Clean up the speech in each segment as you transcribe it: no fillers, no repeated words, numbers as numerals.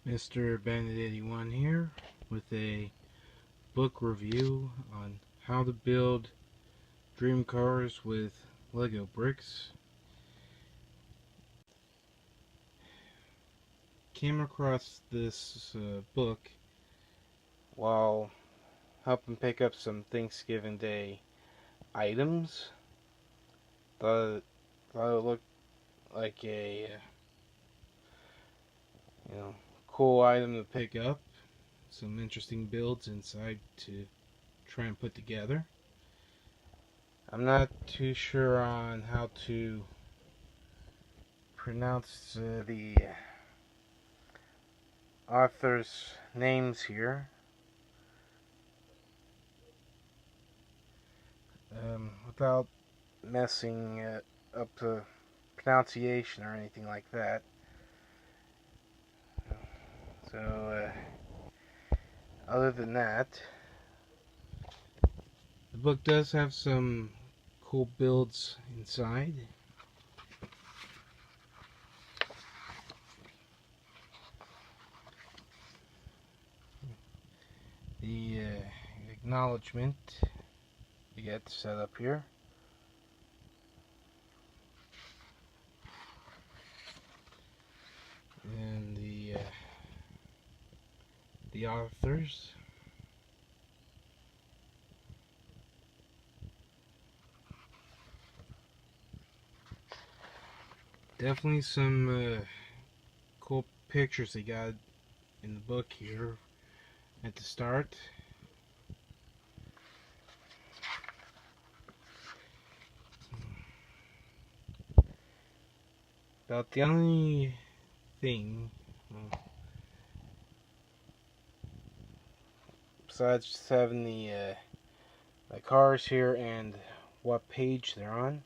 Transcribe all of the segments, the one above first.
Mr. Bandit 81 here with a book review on how to build dream cars with Lego bricks. Came across this book while helping pick up some Thanksgiving Day items. Thought it looked like a cool item to pick up. Some interesting builds inside to try and put together. I'm not too sure on how to pronounce the authors' names here. Without messing up the pronunciation or anything like that. So, other than that, the book does have some cool builds inside. The acknowledgement you get set up here. And the authors. Definitely some cool pictures they got in the book here at the start. About the only thing, besides just having the cars here and what page they're on,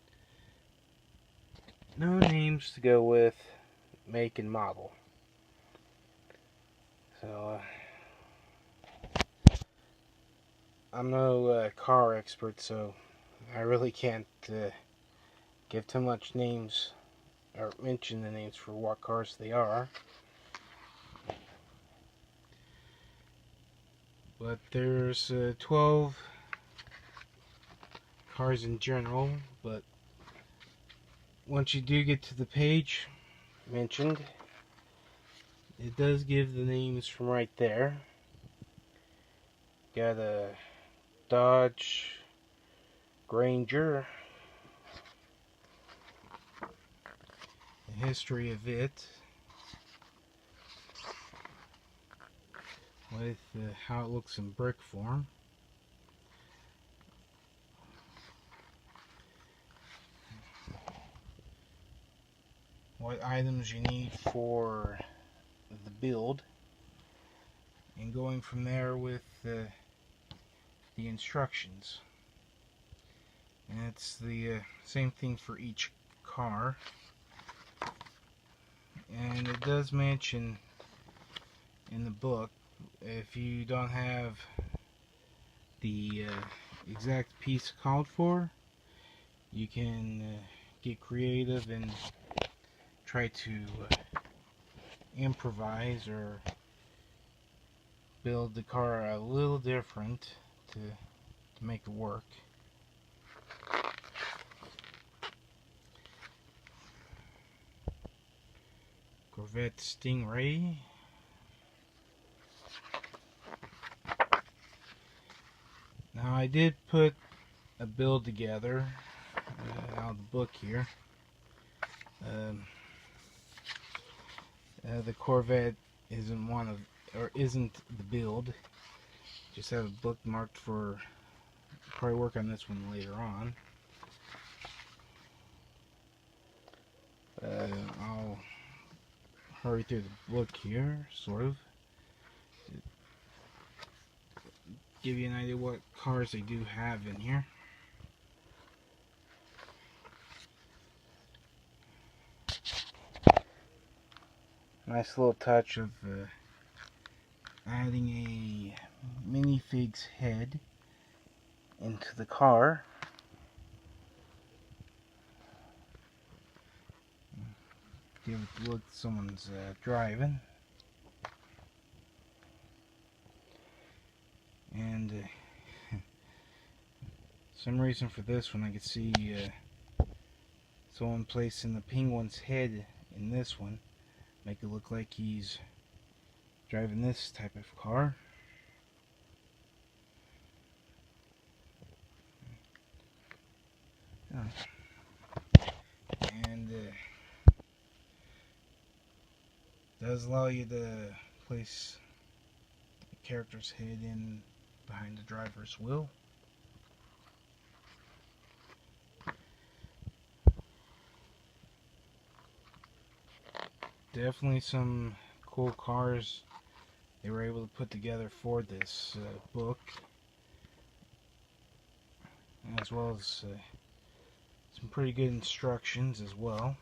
no names to go with make and model. So I'm no car expert, so I really can't give too much names or mention the names for what cars they are. But there's 12 cars in general, but once you do get to the page mentioned, it does give the names from right there. Got a Dodge Granger, the history of it, with how it looks in brick form. What items you need for the build, and going from there with the instructions. And it's the same thing for each car. And it does mention in the book, if you don't have the exact piece called for, you can get creative and try to improvise or build the car a little different to make it work. Corvette Stingray. Now I did put a build together out of the book here. The Corvette isn't the build. Just have a book marked for probably work on this one later on. I'll hurry through the book here, sort of. Give you an idea what cars they do have in here. Nice little touch of adding a minifig's head into the car. Give it the look someone's driving. And some reason for this one, I could see someone placing the penguin's head in this one, make it look like he's driving this type of car. And does allow you to place the character's head in behind the driver's wheel. Definitely some cool cars they were able to put together for this book, as well as some pretty good instructions as well.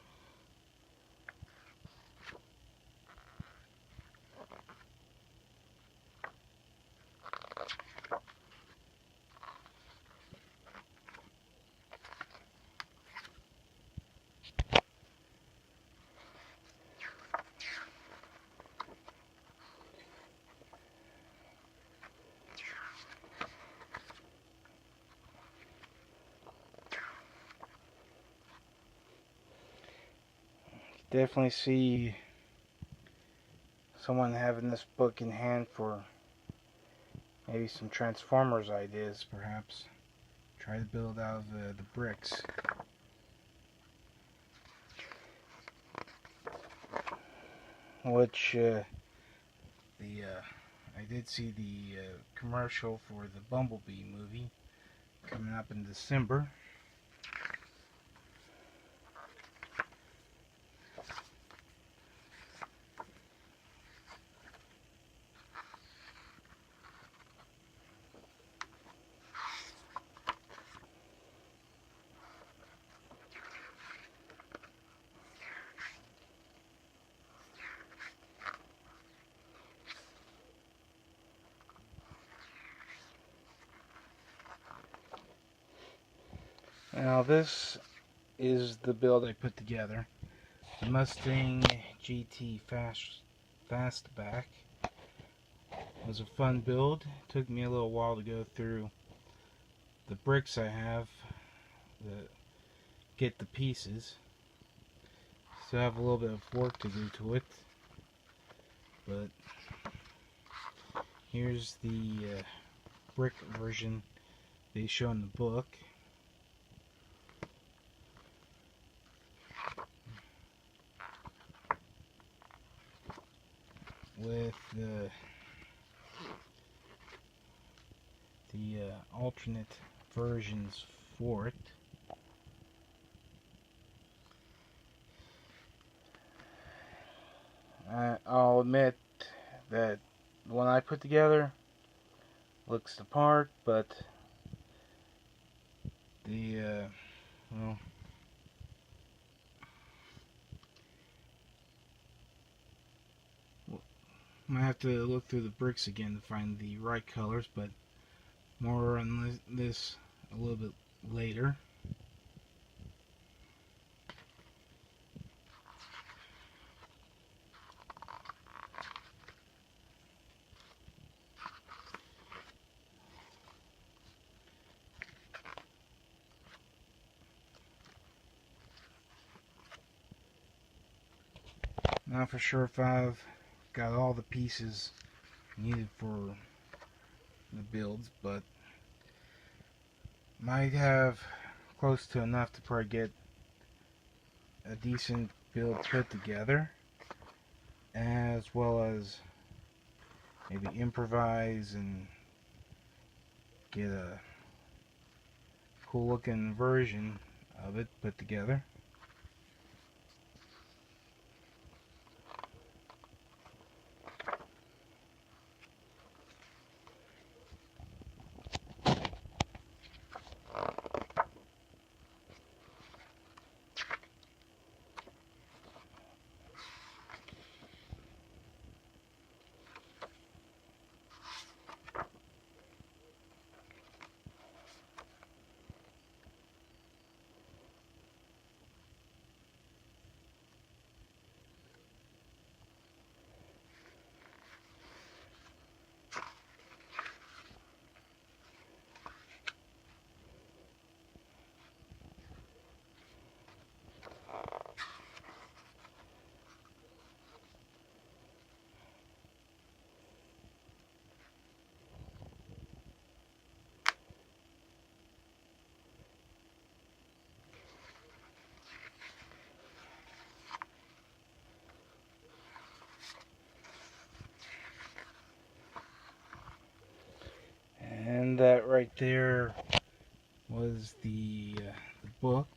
Definitely see someone having this book in hand for maybe some Transformers ideas, perhaps. Try to build out of the bricks. Which, I did see the commercial for the Bumblebee movie coming up in December. Now this is the build I put together. The Mustang GT Fastback was a fun build. It took me a little while to go through the bricks I have to get the pieces. Still have a little bit of work to do to it, but here's the brick version they show in the book. With the alternate versions for it. I'll admit that the one I put together looks the part, but the well, might have to look through the bricks again to find the right colors, but more on this a little bit later. Not for sure if I've got all the pieces needed for the builds, but might have close to enough to probably get a decent build put together, as well as maybe improvise and get a cool looking version of it put together. there was the book